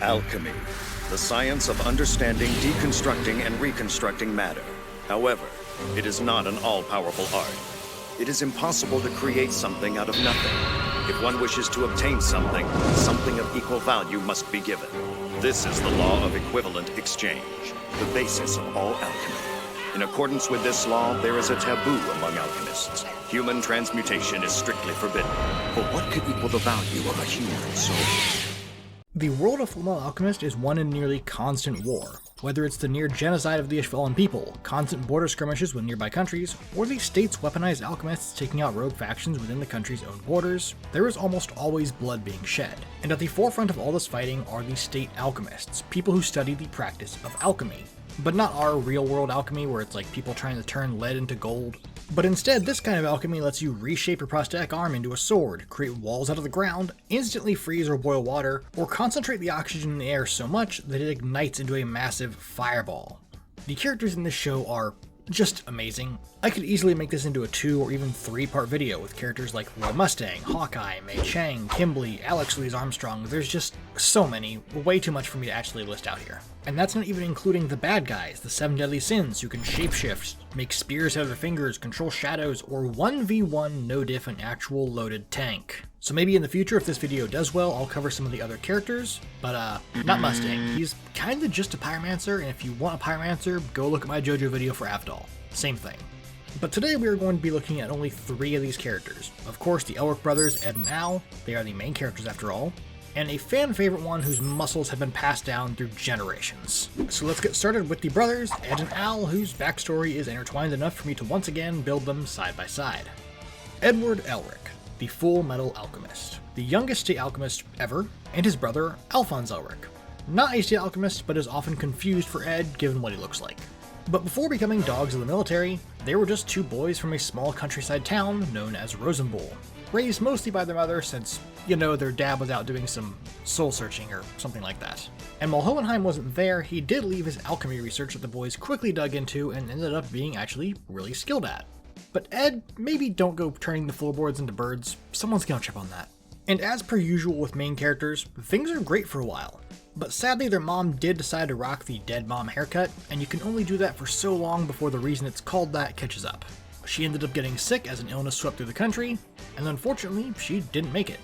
Alchemy, the science of understanding, deconstructing, and reconstructing matter. However, it is not an all-powerful art. It is impossible to create something out of nothing. If one wishes to obtain something, something of equal value must be given. This is the law of equivalent exchange, the basis of all alchemy. In accordance with this law, there is a taboo among alchemists. Human transmutation is strictly forbidden. For what could equal the value of a human soul? The world of Fullmetal Alchemist is one in nearly constant war. Whether it's the near genocide of the Ishvalan people, constant border skirmishes with nearby countries, or the state's weaponized alchemists taking out rogue factions within the country's own borders, there is almost always blood being shed. And at the forefront of all this fighting are the state alchemists, people who study the practice of alchemy. But not our real-world alchemy where it's like people trying to turn lead into gold. But instead, this kind of alchemy lets you reshape your prosthetic arm into a sword, create walls out of the ground, instantly freeze or boil water, or concentrate the oxygen in the air so much that it ignites into a massive fireball. The characters in this show are just amazing. I could easily make this into a 2 or even 3-part video with characters like Roy Mustang, Hawkeye, Mei Chang, Kimberly, Alex Louise Armstrong. There's just so many, way too much for me to actually list out here. And that's not even including the bad guys, the 7 deadly sins who can shapeshift, make spears out of their fingers, control shadows, or 1v1 no diff an actual loaded tank. So maybe in the future, if this video does well, I'll cover some of the other characters, but not Mustang. He's kinda just a pyromancer, and if you want a pyromancer, go look at my JoJo video for Avdol. Same thing. But today we are going to be looking at only 3 of these characters. Of course, the Elric brothers, Ed and Al, they are the main characters after all, and a fan favorite one whose muscles have been passed down through generations. So let's get started with the brothers, Ed and Al, whose backstory is intertwined enough for me to once again build them side by side. Edward Elric, the Fullmetal Alchemist, the youngest state alchemist ever, and his brother, Alphonse Elric. Not a state alchemist, but is often confused for Ed given what he looks like. But before becoming dogs of the military, they were just 2 boys from a small countryside town known as Rosenbull, raised mostly by their mother since, their dad was out doing some soul searching or something like that. And while Hohenheim wasn't there, he did leave his alchemy research that the boys quickly dug into and ended up being actually really skilled at. But Ed, maybe don't go turning the floorboards into birds, someone's gonna trip on that. And as per usual with main characters, things are great for a while. But sadly their mom did decide to rock the dead mom haircut, and you can only do that for so long before the reason it's called that catches up. She ended up getting sick as an illness swept through the country, and unfortunately she didn't make it.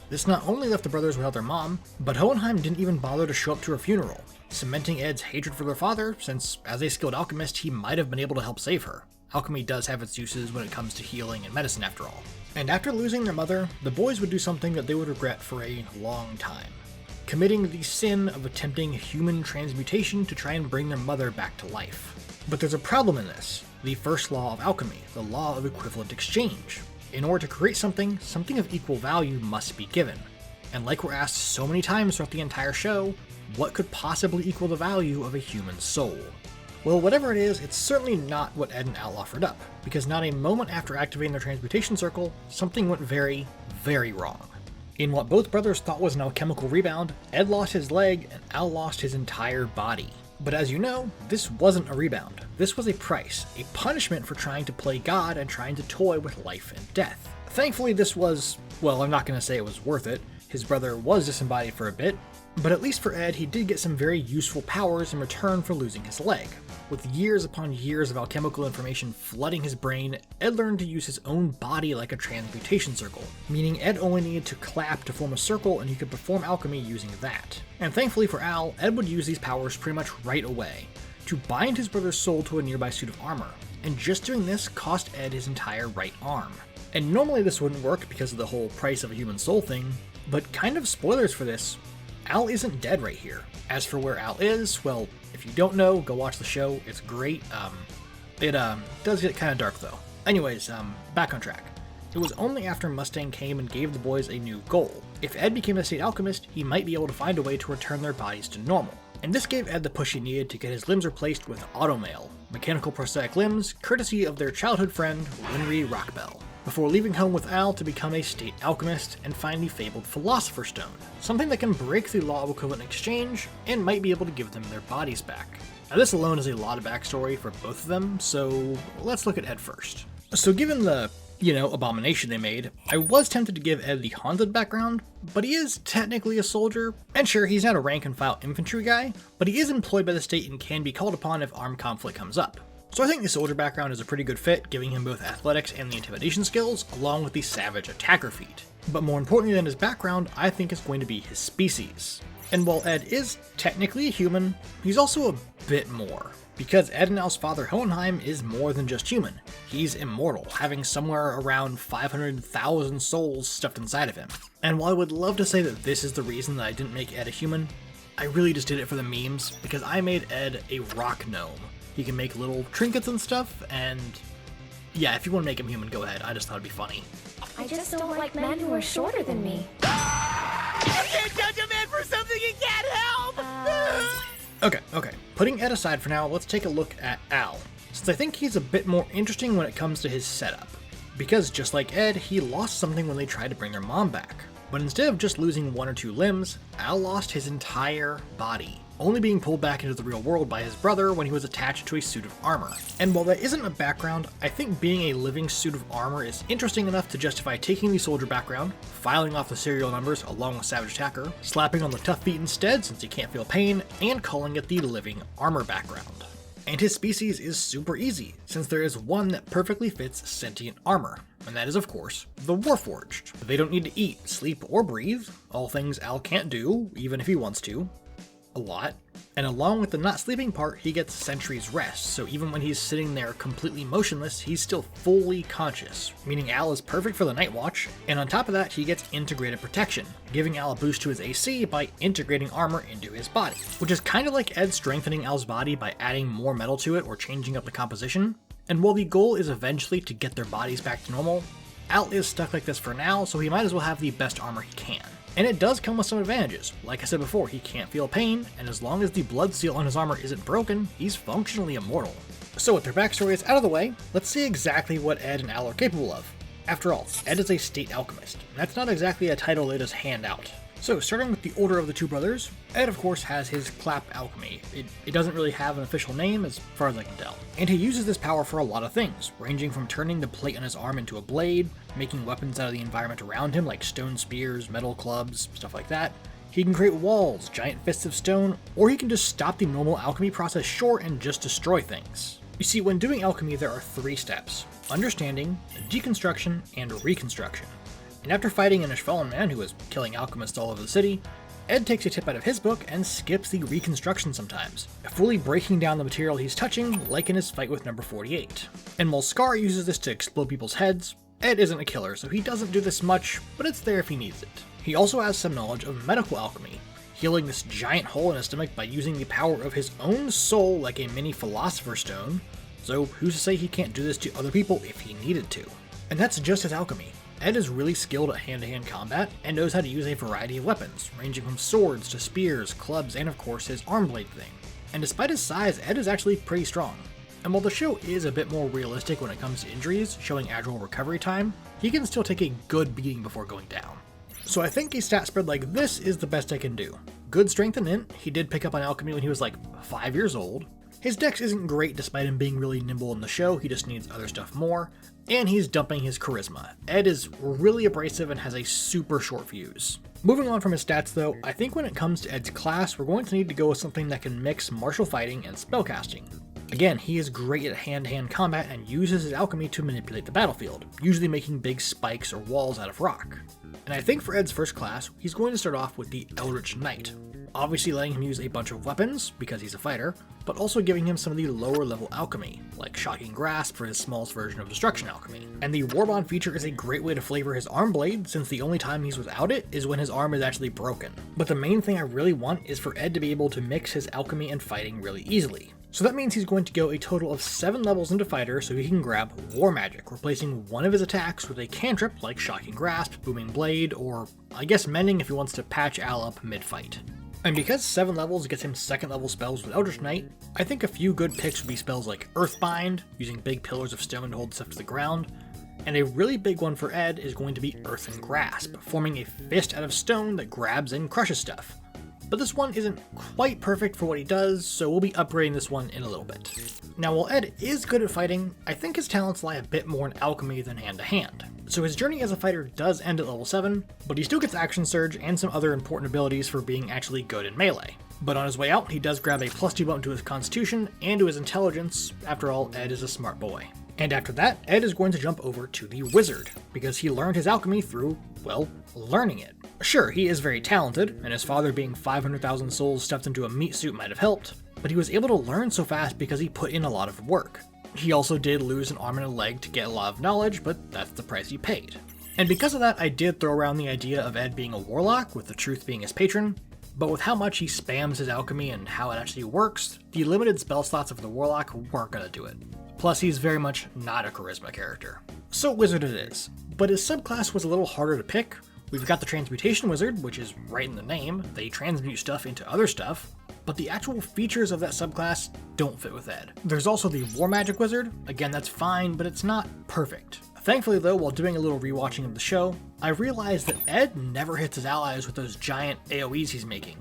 This not only left the brothers without their mom, but Hohenheim didn't even bother to show up to her funeral, cementing Ed's hatred for their father since, as a skilled alchemist, he might have been able to help save her. Alchemy does have its uses when it comes to healing and medicine after all. And after losing their mother, the boys would do something that they would regret for a long time. Committing the sin of attempting human transmutation to try and bring their mother back to life. But there's a problem in this. The first law of alchemy, the law of equivalent exchange. In order to create something, something of equal value must be given. And like we're asked so many times throughout the entire show, what could possibly equal the value of a human soul? Well, whatever it is, it's certainly not what Ed and Al offered up, because not a moment after activating their transmutation circle, something went very, very wrong. In what both brothers thought was an alchemical rebound, Ed lost his leg and Al lost his entire body. But as you know, this wasn't a rebound. This was a price, a punishment for trying to play God and trying to toy with life and death. Thankfully this was, well, I'm not going to say it was worth it. His brother was disembodied for a bit, but at least for Ed, he did get some very useful powers in return for losing his leg. With years upon years of alchemical information flooding his brain, Ed learned to use his own body like a transmutation circle, meaning Ed only needed to clap to form a circle and he could perform alchemy using that. And thankfully for Al, Ed would use these powers pretty much right away, to bind his brother's soul to a nearby suit of armor, and just doing this cost Ed his entire right arm. And normally this wouldn't work because of the whole price of a human soul thing, but kind of spoilers for this, Al isn't dead right here. As for where Al is, well, if you don't know, go watch the show, it's great. It does get kind of dark though. Anyways, back on track. It was only after Mustang came and gave the boys a new goal. If Ed became a state alchemist, he might be able to find a way to return their bodies to normal. And this gave Ed the push he needed to get his limbs replaced with automail, mechanical prosthetic limbs, courtesy of their childhood friend, Winry Rockbell, before leaving home with Al to become a state alchemist and find the fabled Philosopher's Stone, something that can break the law of equivalent exchange and might be able to give them their bodies back. Now this alone is a lot of backstory for both of them, so let's look at Ed first. So given the abomination they made, I was tempted to give Ed the haunted background, but he is technically a soldier, and sure, he's not a rank and file infantry guy, but he is employed by the state and can be called upon if armed conflict comes up. So I think the soldier background is a pretty good fit, giving him both athletics and the intimidation skills, along with the savage attacker feat. But more importantly than his background, I think is going to be his species. And while Ed is technically a human, he's also a bit more. Because Ed and Al's father Hohenheim is more than just human. He's immortal, having somewhere around 500,000 souls stuffed inside of him. And while I would love to say that this is the reason that I didn't make Ed a human, I really just did it for the memes, because I made Ed a rock gnome. He can make little trinkets and stuff, and yeah, if you want to make him human, go ahead. I just thought it'd be funny. I just don't like men who are shorter than me. You can't judge a man for something he can't help! Okay. Putting Ed aside for now, let's take a look at Al, since I think he's a bit more interesting when it comes to his setup. Because just like Ed, he lost something when they tried to bring their mom back. But instead of just losing 1 or 2 limbs, Al lost his entire body, only being pulled back into the real world by his brother when he was attached to a suit of armor. And while that isn't a background, I think being a living suit of armor is interesting enough to justify taking the soldier background, filing off the serial numbers along with Savage Attacker, slapping on the tough feet instead since he can't feel pain, and calling it the living armor background. And his species is super easy, since there is one that perfectly fits sentient armor, and that is of course, the Warforged. They don't need to eat, sleep, or breathe, all things Al can't do, even if he wants to. A lot. And along with the not sleeping part, he gets Sentry's Rest, so even when he's sitting there completely motionless, he's still fully conscious, meaning Al is perfect for the Night Watch, and on top of that, he gets Integrated Protection, giving Al a boost to his AC by integrating armor into his body, which is kind of like Ed strengthening Al's body by adding more metal to it or changing up the composition. And while the goal is eventually to get their bodies back to normal, Al is stuck like this for now, so he might as well have the best armor he can. And it does come with some advantages. Like I said before, he can't feel pain, and as long as the blood seal on his armor isn't broken, he's functionally immortal. So with their backstories out of the way, let's see exactly what Ed and Al are capable of. After all, Ed is a state alchemist, and that's not exactly a title they just hand out. So starting with the order of the 2 brothers, Ed of course has his clap alchemy. It doesn't really have an official name as far as I can tell. And he uses this power for a lot of things, ranging from turning the plate on his arm into a blade, making weapons out of the environment around him like stone spears, metal clubs, stuff like that. He can create walls, giant fists of stone, or he can just stop the normal alchemy process short and just destroy things. You see, when doing alchemy there are 3 steps: understanding, deconstruction, and reconstruction. And after fighting an Ishvalan man who was killing alchemists all over the city, Ed takes a tip out of his book and skips the reconstruction sometimes, fully breaking down the material he's touching, like in his fight with number 48. And while Scar uses this to explode people's heads, Ed isn't a killer, so he doesn't do this much, but it's there if he needs it. He also has some knowledge of medical alchemy, healing this giant hole in his stomach by using the power of his own soul like a mini Philosopher's Stone, so who's to say he can't do this to other people if he needed to? And that's just his alchemy. Ed is really skilled at hand-to-hand combat and knows how to use a variety of weapons, ranging from swords to spears, clubs, and of course his arm blade thing. And despite his size, Ed is actually pretty strong. And while the show is a bit more realistic when it comes to injuries, showing agile recovery time, he can still take a good beating before going down. So I think a stat spread like this is the best I can do. Good strength and int, he did pick up on alchemy when he was like 5 years old. His dex isn't great despite him being really nimble in the show, he just needs other stuff more. And he's dumping his charisma. Ed is really abrasive and has a super short fuse. Moving on from his stats though, I think when it comes to Ed's class, we're going to need to go with something that can mix martial fighting and spellcasting. Again, he is great at hand-to-hand combat and uses his alchemy to manipulate the battlefield, usually making big spikes or walls out of rock. And I think for Ed's first class, he's going to start off with the Eldritch Knight, obviously letting him use a bunch of weapons, because he's a fighter, but also giving him some of the lower level alchemy, like Shocking Grasp for his smallest version of Destruction Alchemy. And the Warbond feature is a great way to flavor his arm blade, since the only time he's without it is when his arm is actually broken. But the main thing I really want is for Ed to be able to mix his alchemy and fighting really easily. So that means he's going to go a total of 7 levels into Fighter so he can grab War Magic, replacing one of his attacks with a cantrip like Shocking Grasp, Booming Blade, or I guess Mending if he wants to patch Al up mid-fight. And because 7 levels gets him 2nd level spells with Eldritch Knight, I think a few good picks would be spells like Earthbind, using big pillars of stone to hold stuff to the ground, and a really big one for Ed is going to be Earthen Grasp, forming a fist out of stone that grabs and crushes stuff. but this one isn't quite perfect for what he does, so we'll be upgrading this one in a little bit. Now while Ed is good at fighting, I think his talents lie a bit more in alchemy than hand-to-hand. So his journey as a fighter does end at level 7, but he still gets Action Surge and some other important abilities for being actually good in melee. But on his way out, he does grab a +2 bump to his constitution and to his intelligence. After all, Ed is a smart boy. And after that, Ed is going to jump over to the wizard, because he learned his alchemy through, well, learning it. Sure, he is very talented, and his father being 500,000 souls stuffed into a meat suit might have helped, but he was able to learn so fast because he put in a lot of work. He also did lose an arm and a leg to get a lot of knowledge, but that's the price he paid. And because of that, I did throw around the idea of Ed being a warlock, with the truth being his patron, but with how much he spams his alchemy and how it actually works, the limited spell slots of the warlock weren't gonna do it. Plus, he's very much not a charisma character. So wizard it is, but his subclass was a little harder to pick. We've got the transmutation wizard, which is right in the name. They transmute stuff into other stuff, but the actual features of that subclass don't fit with Ed. There's also the war magic wizard. Again, that's fine, but it's not perfect. Thankfully though, while doing a little rewatching of the show, I realized that Ed never hits his allies with those giant AoEs he's making.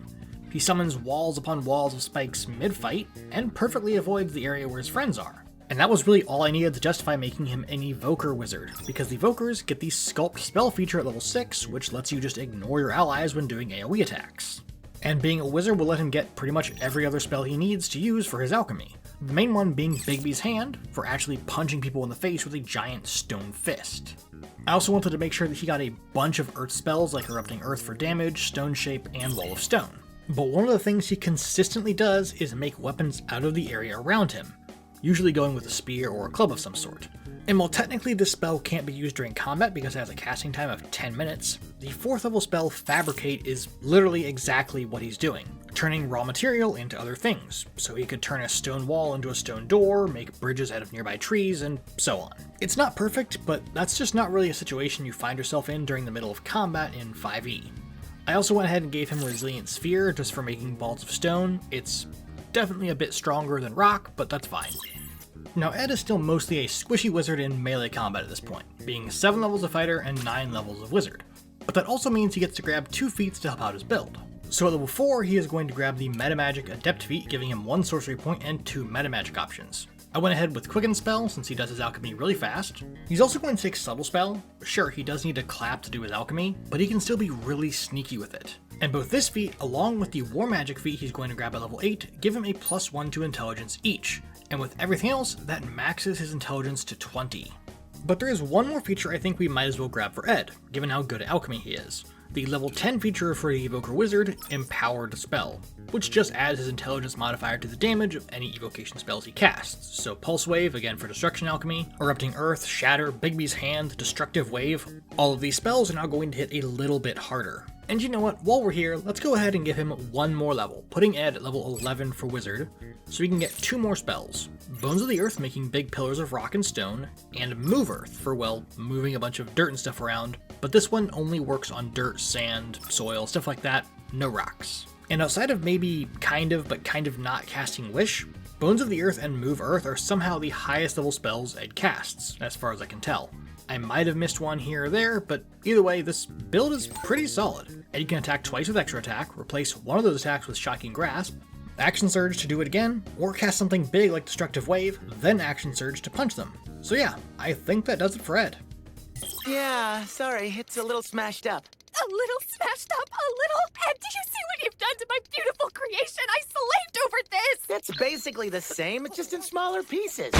He summons walls upon walls of spikes mid-fight, and perfectly avoids the area where his friends are. And that was really all I needed to justify making him an evoker wizard, because the evokers get the sculpt spell feature at level 6, which lets you just ignore your allies when doing AoE attacks. And being a wizard will let him get pretty much every other spell he needs to use for his alchemy. The main one being Bigby's Hand, for actually punching people in the face with a giant stone fist. I also wanted to make sure that he got a bunch of earth spells like Erupting Earth for damage, Stone Shape, and Wall of Stone. But one of the things he consistently does is make weapons out of the area around him, usually going with a spear or a club of some sort. And while technically this spell can't be used during combat because it has a casting time of 10 minutes, the 4th level spell Fabricate is literally exactly what he's doing, turning raw material into other things. So he could turn a stone wall into a stone door, make bridges out of nearby trees, and so on. It's not perfect, but that's just not really a situation you find yourself in during the middle of combat in 5e. I also went ahead and gave him Resilient Sphere just for making balls of stone. It's definitely a bit stronger than rock, but that's fine. Now Ed is still mostly a squishy wizard in melee combat at this point, being 7 levels of fighter and 9 levels of wizard. But that also means he gets to grab 2 feats to help out his build. So at level 4, he is going to grab the Metamagic Adept feat, giving him 1 sorcery point and 2 metamagic options. I went ahead with Quicken Spell since he does his alchemy really fast. He's also going to take Subtle Spell. Sure, he does need to clap to do his alchemy, but he can still be really sneaky with it. And both this feat, along with the War Magic feat he's going to grab at level 8, give him a +1 to intelligence each. And with everything else, that maxes his intelligence to 20. But there is one more feature I think we might as well grab for Ed, given how good at alchemy he is. The level 10 feature for the Evoker Wizard, Empowered Spell, which just adds his intelligence modifier to the damage of any evocation spells he casts. So Pulse Wave, again for Destruction Alchemy, Erupting Earth, Shatter, Bigby's Hand, Destructive Wave, all of these spells are now going to hit a little bit harder. And you know what, while we're here, let's go ahead and give him 1 more level, putting Ed at level 11 for Wizard, so he can get 2 more spells. Bones of the Earth, making big pillars of rock and stone, and Move Earth for, well, moving a bunch of dirt and stuff around, but this one only works on dirt, sand, soil, stuff like that, no rocks. And outside of maybe kind of not casting Wish, Bones of the Earth and Move Earth are somehow the highest level spells Ed casts, as far as I can tell. I might have missed one here or there, but either way, this build is pretty solid. Ed can attack twice with Extra Attack, replace one of those attacks with Shocking Grasp, Action Surge to do it again, or cast something big like Destructive Wave, then Action Surge to punch them. So yeah, I think that does it for Ed. Yeah, sorry, it's a little smashed up. A little smashed up, a little? Ed, do you see what you've done to my beautiful creation? I slaved over this! It's basically the same, it's just in smaller pieces.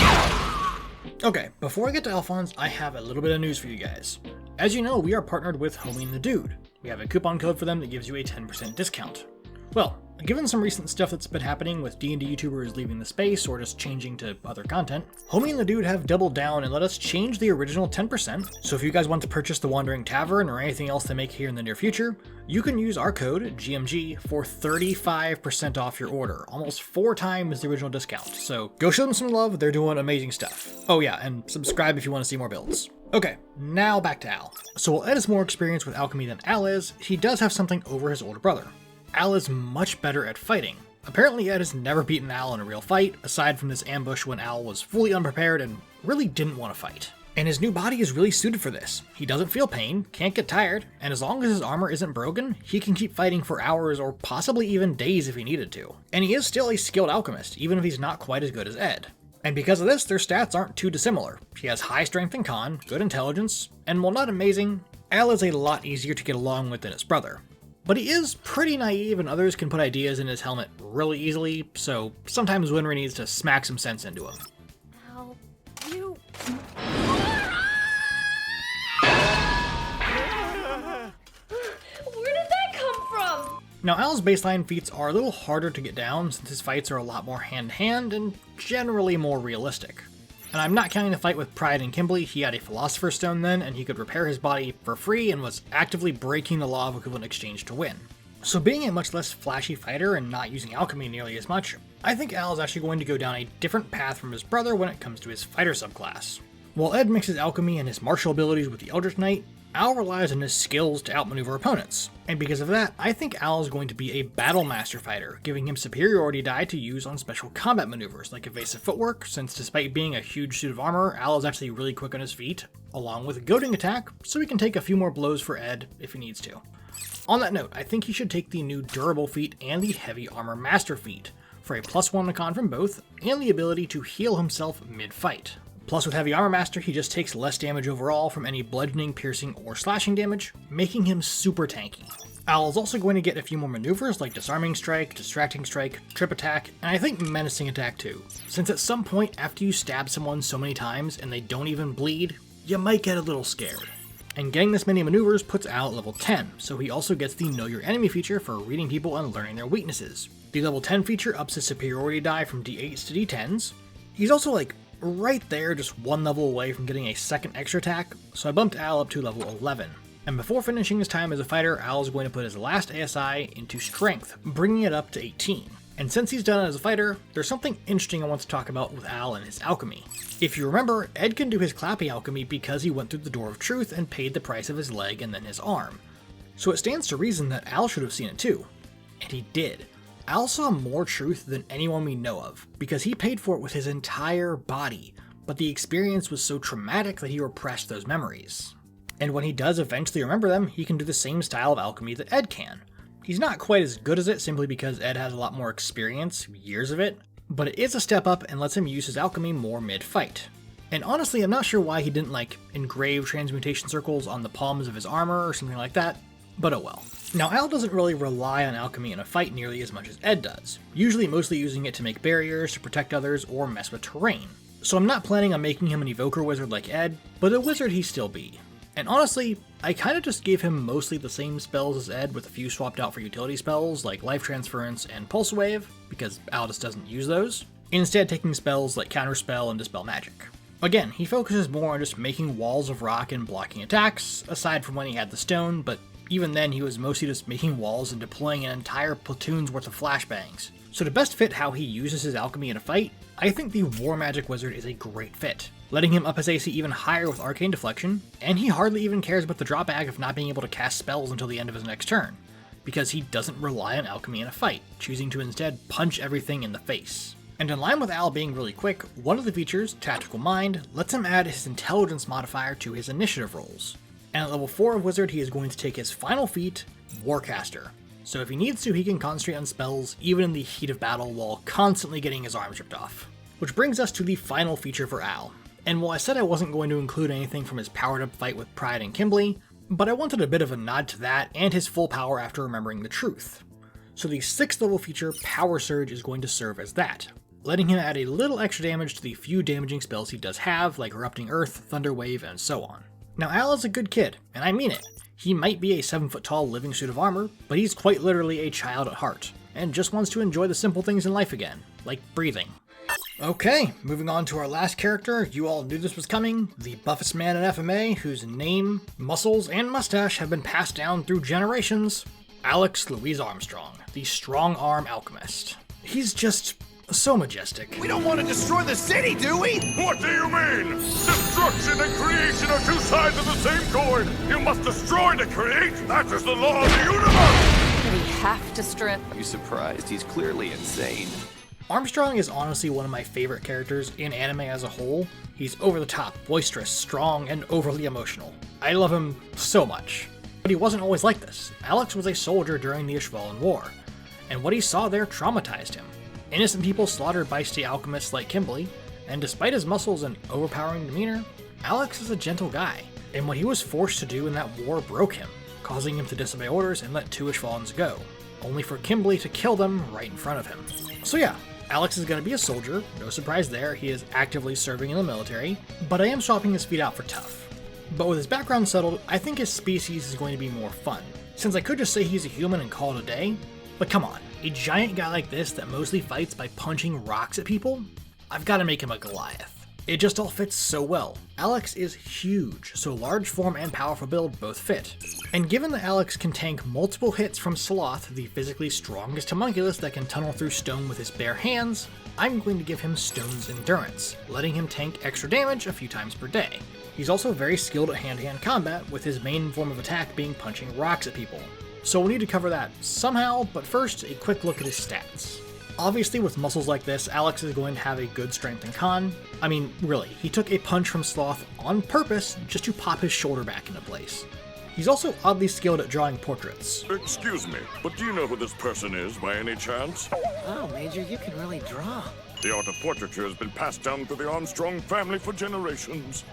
Okay, before I get to Alphonse, I have a little bit of news for you guys. As you know, we are partnered with Homie and the Dude. We have a coupon code for them that gives you a 10% discount. Well, given some recent stuff that's been happening with D&D YouTubers leaving the space or just changing to other content, Homie and the Dude have doubled down and let us change the original 10%. So if you guys want to purchase the Wandering Tavern or anything else they make here in the near future, you can use our code, GMG, for 35% off your order, almost 4 times the original discount. So go show them some love, they're doing amazing stuff. Oh yeah, and subscribe if you want to see more builds. Okay, now back to Al. So while Ed has more experience with alchemy than Al is, he does have something over his older brother. Al is much better at fighting. Apparently Ed has never beaten Al in a real fight, aside from this ambush when Al was fully unprepared and really didn't want to fight. And his new body is really suited for this. He doesn't feel pain, can't get tired, and as long as his armor isn't broken, he can keep fighting for hours or possibly even days if he needed to. And he is still a skilled alchemist, even if he's not quite as good as Ed. And because of this, their stats aren't too dissimilar. He has high strength and con, good intelligence, and while not amazing, Al is a lot easier to get along with than his brother. But he is pretty naive and others can put ideas in his helmet really easily, so sometimes Winry needs to smack some sense into him. Al, you... Where did that come from? Now Al's baseline feats are a little harder to get down since his fights are a lot more hand-to-hand and generally more realistic. And I'm not counting the fight with Pride and Kimberly. He had a Philosopher's Stone then, and he could repair his body for free and was actively breaking the law of equivalent exchange to win. So being a much less flashy fighter and not using alchemy nearly as much, I think Al is actually going to go down a different path from his brother when it comes to his fighter subclass. While Ed mixes alchemy and his martial abilities with the Eldritch Knight, Al relies on his skills to outmaneuver opponents, and because of that, I think Al is going to be a Battle Master fighter, giving him superiority die to use on special combat maneuvers like evasive footwork, since despite being a huge suit of armor, Al is actually really quick on his feet, along with goading attack, so he can take a few more blows for Ed if he needs to. On that note, I think he should take the new Durable feat and the Heavy Armor Master feat, for a +1 to con from both, and the ability to heal himself mid-fight. Plus with Heavy Armor Master, he just takes less damage overall from any bludgeoning, piercing, or slashing damage, making him super tanky. Al is also going to get a few more maneuvers like Disarming Strike, Distracting Strike, Trip Attack, and I think Menacing Attack too, since at some point after you stab someone so many times and they don't even bleed, you might get a little scared. And getting this many maneuvers puts Al at level 10, so he also gets the Know Your Enemy feature for reading people and learning their weaknesses. The level 10 feature ups his superiority die from d8s to d10s. He's also right there, just one level away from getting a second extra attack, so I bumped Al up to level 11. And before finishing his time as a fighter, Al is going to put his last ASI into Strength, bringing it up to 18. And since he's done it as a fighter, there's something interesting I want to talk about with Al and his alchemy. If you remember, Ed can do his clappy alchemy because he went through the Door of Truth and paid the price of his leg and then his arm. So it stands to reason that Al should have seen it too. And he did. Al saw more truth than anyone we know of, because he paid for it with his entire body, but the experience was so traumatic that he repressed those memories. And when he does eventually remember them, he can do the same style of alchemy that Ed can. He's not quite as good as it simply because Ed has a lot more experience, years of it, but it is a step up and lets him use his alchemy more mid-fight. And honestly, I'm not sure why he didn't engrave transmutation circles on the palms of his armor or something like that, but oh well. Now Al doesn't really rely on alchemy in a fight nearly as much as Ed does, usually mostly using it to make barriers, to protect others, or mess with terrain. So I'm not planning on making him an evoker wizard like Ed, but a wizard he still be. And honestly, I kinda just gave him mostly the same spells as Ed with a few swapped out for utility spells like Life Transference and Pulse Wave, because Al just doesn't use those, instead taking spells like Counterspell and Dispel Magic. Again, he focuses more on just making walls of rock and blocking attacks, aside from when he had the stone, but even then he was mostly just making walls and deploying an entire platoon's worth of flashbangs. So to best fit how he uses his alchemy in a fight, I think the War Magic Wizard is a great fit, letting him up his AC even higher with Arcane Deflection, and he hardly even cares about the drawback of not being able to cast spells until the end of his next turn, because he doesn't rely on alchemy in a fight, choosing to instead punch everything in the face. And in line with Al being really quick, one of the features, Tactical Mind, lets him add his Intelligence modifier to his initiative rolls. And at level 4 of Wizard, he is going to take his final feat, Warcaster. So if he needs to, he can concentrate on spells even in the heat of battle while constantly getting his arms ripped off. Which brings us to the final feature for Al. And while I said I wasn't going to include anything from his powered up fight with Pride and Kimberly, but I wanted a bit of a nod to that and his full power after remembering the truth. So the 6th level feature, Power Surge, is going to serve as that, letting him add a little extra damage to the few damaging spells he does have, like Erupting Earth, Thunder Wave, and so on. Now Al is a good kid, and I mean it. He might be a 7-foot-tall living suit of armor, but he's quite literally a child at heart, and just wants to enjoy the simple things in life again, like breathing. Okay, moving on to our last character. You all knew this was coming, the buffest man in FMA, whose name, muscles, and mustache have been passed down through generations. Alex Louise Armstrong, the Strong Arm Alchemist. He's just so majestic. We don't want to destroy the city, do we? What do you mean? Destruction and creation are two sides of the same coin. You must destroy to create. That is the law of the universe. Do we have to strip? Are you surprised? He's clearly insane. Armstrong is honestly one of my favorite characters in anime as a whole. He's over the top, boisterous, strong, and overly emotional. I love him so much. But he wasn't always like this. Alex was a soldier during the Ishvalan War, and what he saw there traumatized him. Innocent people slaughtered by state alchemists like Kimberly, and despite his muscles and overpowering demeanor, Alex is a gentle guy. And what he was forced to do in that war broke him, causing him to disobey orders and let 2 Ishvalans go, only for Kimberly to kill them right in front of him. So yeah, Alex is going to be a soldier, no surprise there, he is actively serving in the military, but I am swapping his feet out for tough. But with his background settled, I think his species is going to be more fun, since I could just say he's a human and call it a day, but come on, a giant guy like this that mostly fights by punching rocks at people? I've got to make him a Goliath. It just all fits so well. Alex is huge, so large form and powerful build both fit. And given that Alex can tank multiple hits from Sloth, the physically strongest homunculus that can tunnel through stone with his bare hands, I'm going to give him Stone's Endurance, letting him tank extra damage a few times per day. He's also very skilled at hand-to-hand combat, with his main form of attack being punching rocks at people. So we'll need to cover that somehow, but first, a quick look at his stats. Obviously, with muscles like this, Alex is going to have a good strength and con. I mean, really, he took a punch from Sloth on purpose just to pop his shoulder back into place. He's also oddly skilled at drawing portraits. Excuse me, but do you know who this person is by any chance? Oh, Major, you can really draw. The art of portraiture has been passed down through the Armstrong family for generations.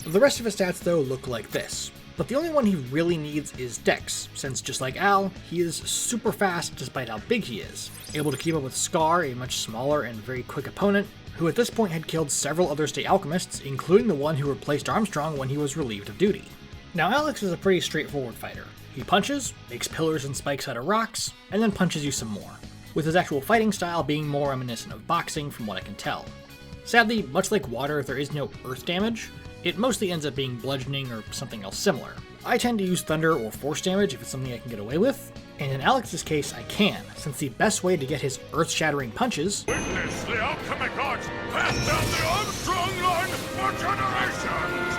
The rest of his stats, though, look like this. But the only one he really needs is Dex, since just like Al, he is super fast despite how big he is, able to keep up with Scar, a much smaller and very quick opponent, who at this point had killed several other state alchemists, including the one who replaced Armstrong when he was relieved of duty. Now Alex is a pretty straightforward fighter. He punches, makes pillars and spikes out of rocks, and then punches you some more, with his actual fighting style being more reminiscent of boxing from what I can tell. Sadly, much like water, there is no earth damage. It mostly ends up being bludgeoning or something else similar. I tend to use thunder or force damage if it's something I can get away with, and in Alex's case I can, since the best way to get his earth-shattering punches Witness the alchemic arts passed down the Armstrong line for generations!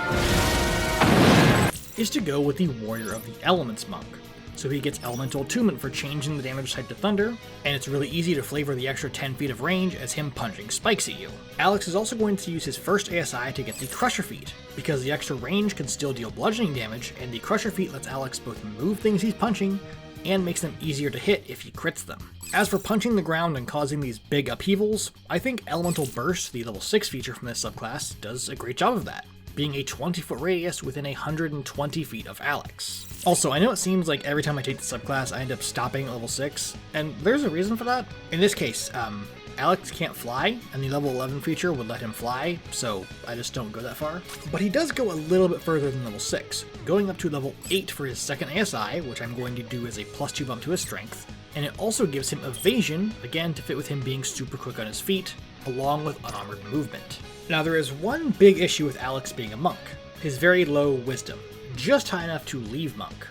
is to go with the Warrior of the Elements monk. So he gets Elemental Attunement for changing the damage type to thunder, and it's really easy to flavor the extra 10 feet of range as him punching spikes at you. Alex is also going to use his first ASI to get the Crusher Feat, because the extra range can still deal bludgeoning damage, and the Crusher Feat lets Alex both move things he's punching, and makes them easier to hit if he crits them. As for punching the ground and causing these big upheavals, I think Elemental Burst, the level 6 feature from this subclass, does a great job of that, being a 20-foot radius within 120 feet of Alex. Also, I know it seems like every time I take the subclass I end up stopping at level 6, and there's a reason for that. In this case, Alex can't fly, and the level 11 feature would let him fly, so I just don't go that far. But he does go a little bit further than level 6, going up to level 8 for his second ASI, which I'm going to do as a +2 bump to his strength, and it also gives him evasion, again to fit with him being super quick on his feet, along with unarmored movement. Now there is one big issue with Alex being a monk, his very low wisdom, just high enough to leave monk.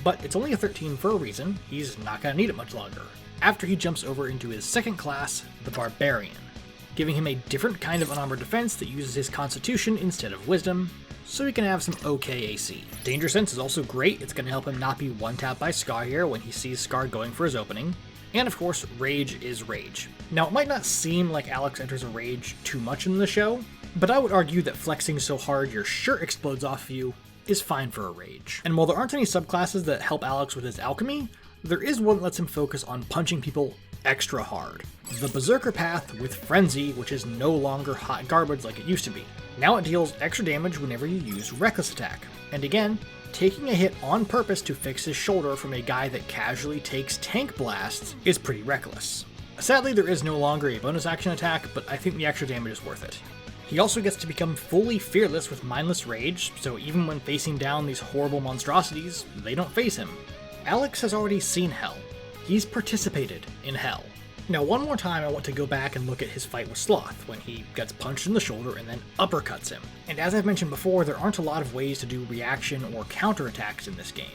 But it's only a 13 for a reason, he's not going to need it much longer, after he jumps over into his second class, the Barbarian, giving him a different kind of unarmored defense that uses his constitution instead of wisdom, so he can have some okay AC. Danger Sense is also great, it's going to help him not be one-tapped by Scar here when he sees Scar going for his opening. And of course, Rage is Rage. Now it might not seem like Alex enters a rage too much in the show, but I would argue that flexing so hard your shirt explodes off of you is fine for a rage. And while there aren't any subclasses that help Alex with his alchemy, there is one that lets him focus on punching people extra hard. The Berserker Path with Frenzy, which is no longer hot garbage like it used to be. Now it deals extra damage whenever you use Reckless Attack. And again, taking a hit on purpose to fix his shoulder from a guy that casually takes tank blasts is pretty reckless. Sadly, there is no longer a bonus action attack, but I think the extra damage is worth it. He also gets to become fully fearless with Mindless Rage, so even when facing down these horrible monstrosities, they don't faze him. Alex has already seen hell. He's participated in hell. Now one more time I want to go back and look at his fight with Sloth, when he gets punched in the shoulder and then uppercuts him. And as I've mentioned before, there aren't a lot of ways to do reaction or counterattacks in this game.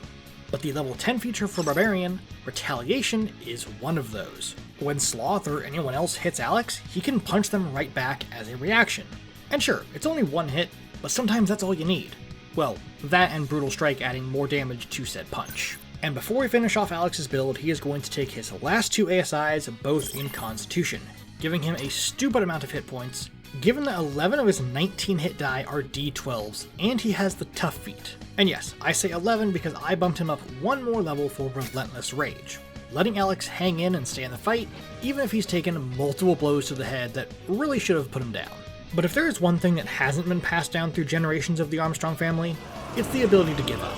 But the level 10 feature for Barbarian, Retaliation, is one of those. When Sloth or anyone else hits Alex, he can punch them right back as a reaction. And sure, it's only one hit, but sometimes that's all you need. Well, that and Brutal Strike adding more damage to said punch. And before we finish off Alex's build, he is going to take his last two ASIs, both in Constitution, giving him a stupid amount of hit points, given that 11 of his 19 hit die are D12s, and he has the tough feat. And yes, I say 11 because I bumped him up one more level for Relentless Rage, letting Alex hang in and stay in the fight, even if he's taken multiple blows to the head that really should have put him down. But if there is one thing that hasn't been passed down through generations of the Armstrong family, it's the ability to give up.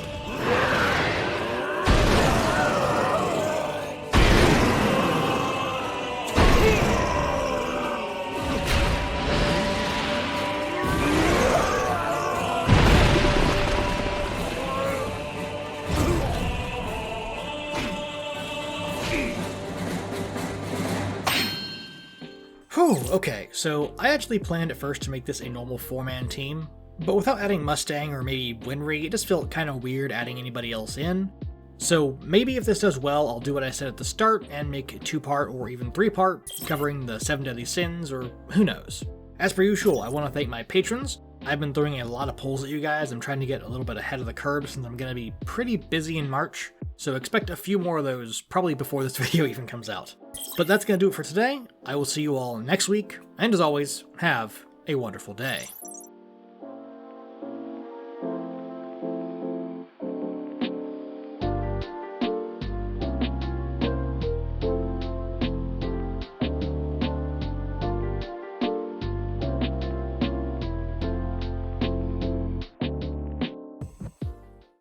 Whew, okay, so I actually planned at first to make this a normal 4-man team, but without adding Mustang or maybe Winry, it just felt kind of weird adding anybody else in. So maybe if this does well, I'll do what I said at the start and make it 2-part or even 3-part, covering the 7 deadly sins, or who knows. As per usual, I want to thank my patrons. I've been throwing a lot of polls at you guys. I'm trying to get a little bit ahead of the curve since I'm going to be pretty busy in March, so expect a few more of those probably before this video even comes out. But that's going to do it for today. I will see you all next week, and as always, have a wonderful day.